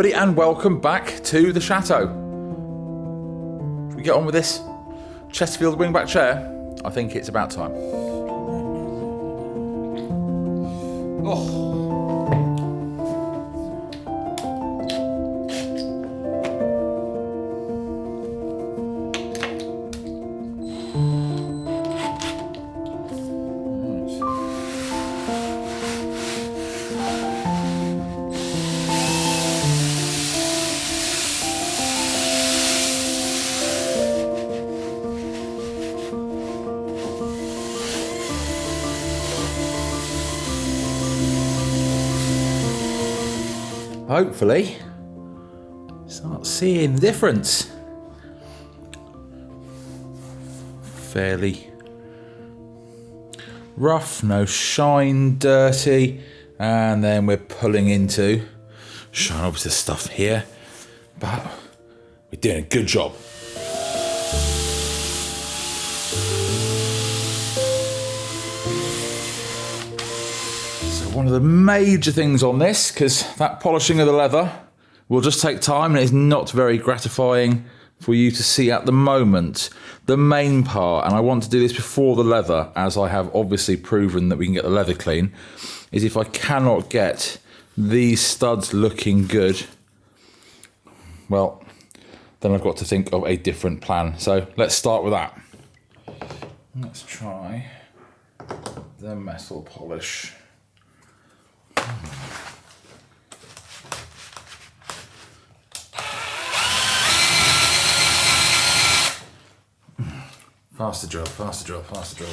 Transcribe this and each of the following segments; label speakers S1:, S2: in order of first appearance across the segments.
S1: everybody, and welcome back to the Chateau. Should we get on with this Chesterfield wingback chair? I think it's about time. Oh. Hopefully, start seeing the difference. Fairly rough, no shine, dirty, and then we're pulling into shine. Obviously, there's stuff here, but we're doing a good job. One of the major things on this, because that polishing of the leather will just take time and it's not very gratifying for you to see at the moment. The main part, and I want to do this before the leather, as I have obviously proven that we can get the leather clean, is if I cannot get these studs looking good, well, then I've got to think of a different plan. So let's start with that. Let's try the metal polish. Faster drill, faster drill, faster drill.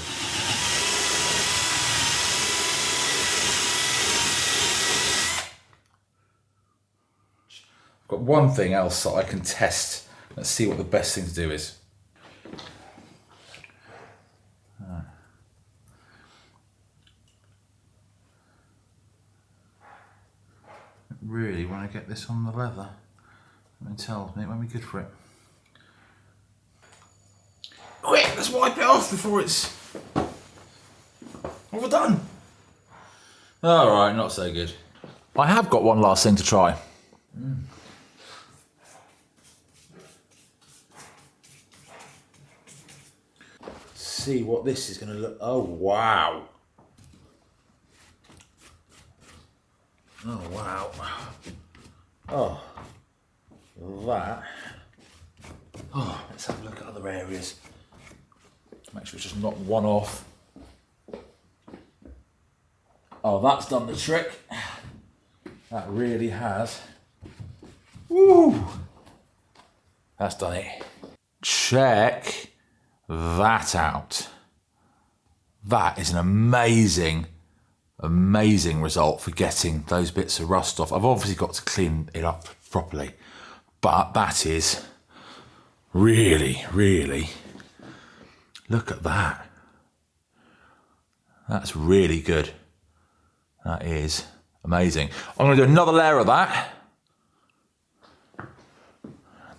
S1: I've got one thing else that I can test. Let's see what the best thing to do is. Really want to get this on the leather. Something tells me it won't be good for it. Quick, let's wipe it off before it's overdone. Alright, not so good. I have got one last thing to try. See what this is going to look. Oh, wow. Oh, wow. Oh, that. Oh, let's have a look at other areas. Make sure it's just not one off. Oh, that's done the trick. That really has. Woo! That's done it. Check that out. That is an amazing result for getting those bits of rust off. I've obviously got to clean it up properly, but that is really, look at that. That's really good. That is amazing. I'm going to do another layer of that,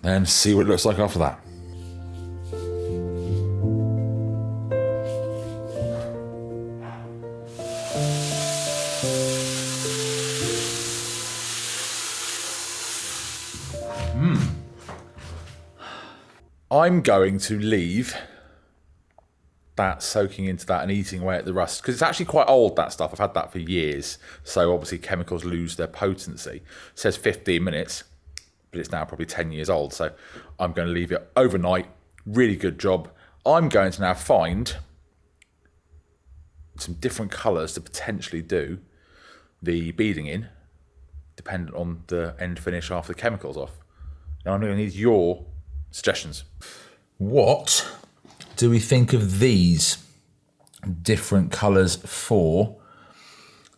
S1: then see what it looks like after that. I'm going to leave that soaking into that and eating away at the rust, because it's actually quite old, that stuff. I've had that for years, so obviously chemicals lose their potency. It says 15 minutes, but it's now probably 10 years old, so I'm going to leave it overnight. Really good job. I'm going to now find some different colours to potentially do the beading in, dependent on the end finish after the chemicals off. Now I'm going to need your suggestions. What do we think of these different colours for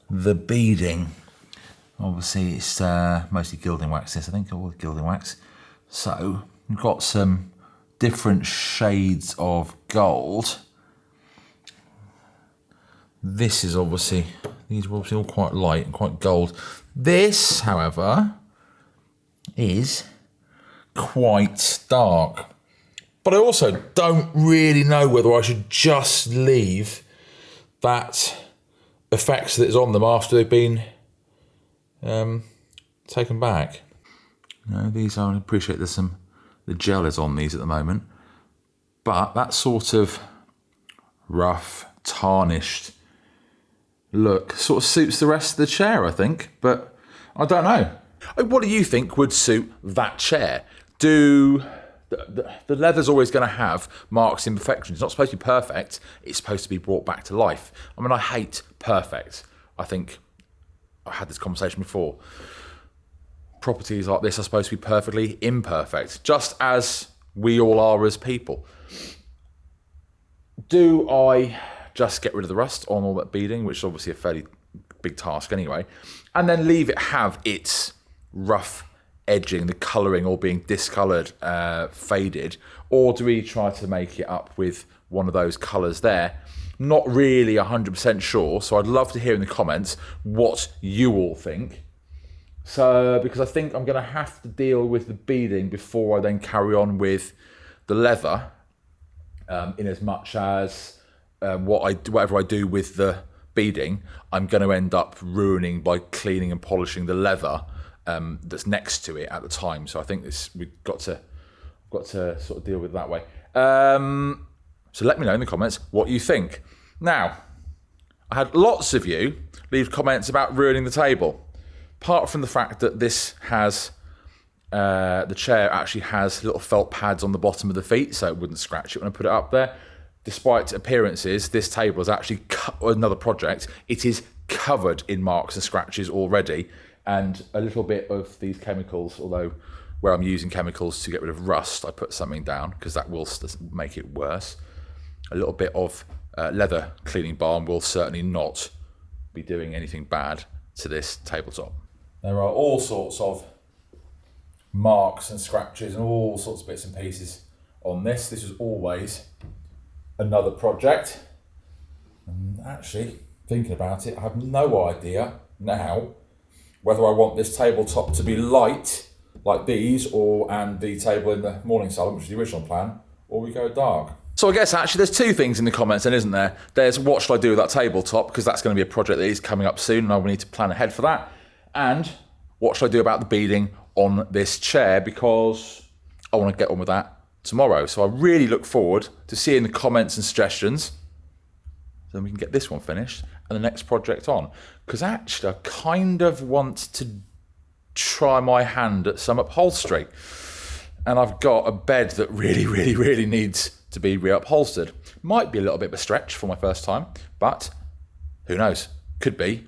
S1: the beading? Obviously it's mostly gilding wax, this I think, all gilding wax. So we've got some different shades of gold. This is obviously, these are obviously all quite light and quite gold. This, however, is quite dark. But I also don't really know whether I should just leave that effect that is on them after they've been taken back. You know, these I appreciate the gel is on these at the moment, but that sort of rough, tarnished look sort of suits the rest of the chair, I think, but I don't know. What do you think would suit that chair? The leather's always going to have marks and imperfections. It's not supposed to be perfect. It's supposed to be brought back to life. I mean, I hate perfect. I think I had this conversation before. Properties like this are supposed to be perfectly imperfect, just as we all are as people. Do I just get rid of the rust on all that beading, which is obviously a fairly big task anyway, and then leave it have its rough edging, the colouring all being discoloured, faded, or do we try to make it up with one of those colours there? Not really 100% sure, so I'd love to hear in the comments what you all think. So, because I think I'm going to have to deal with the beading before I then carry on with the leather, in as much as whatever I do with the beading, I'm going to end up ruining by cleaning and polishing the leather that's next to it at the time. So I think we've got to sort of deal with it that way. So let me know in the comments what you think. Now, I had lots of you leave comments about ruining the table. Apart from the fact that this has, the chair actually has little felt pads on the bottom of the feet, so it wouldn't scratch it when I put it up there. Despite appearances, this table is actually another project. It is covered in marks and scratches already, and a little bit of these chemicals, although where I'm using chemicals to get rid of rust, I put something down because that will make it worse. A little bit of leather cleaning balm will certainly not be doing anything bad to this tabletop. There are all sorts of marks and scratches and all sorts of bits and pieces on this. This is always another project. And actually, thinking about it, I have no idea now whether I want this tabletop to be light like these and the table in the morning salon, which is the original plan, or we go dark. So I guess actually there's two things in the comments then, isn't there? There's what should I do with that tabletop, because that's going to be a project that is coming up soon and I will need to plan ahead for that. And what should I do about the beading on this chair, because I want to get on with that tomorrow. So I really look forward to seeing the comments and suggestions, so then we can get this one finished and the next project on. Because actually I kind of want to try my hand at some upholstery. And I've got a bed that really needs to be reupholstered. Might be a little bit of a stretch for my first time, but who knows? Could be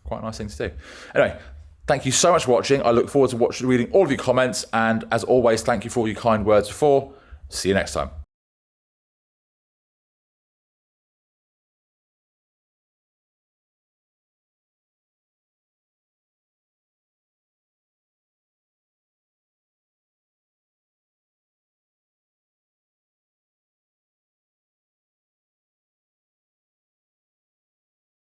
S1: quite a nice thing to do. Anyway, thank you so much for watching. I look forward to reading all of your comments, and as always, thank you for all your kind words before. See you next time.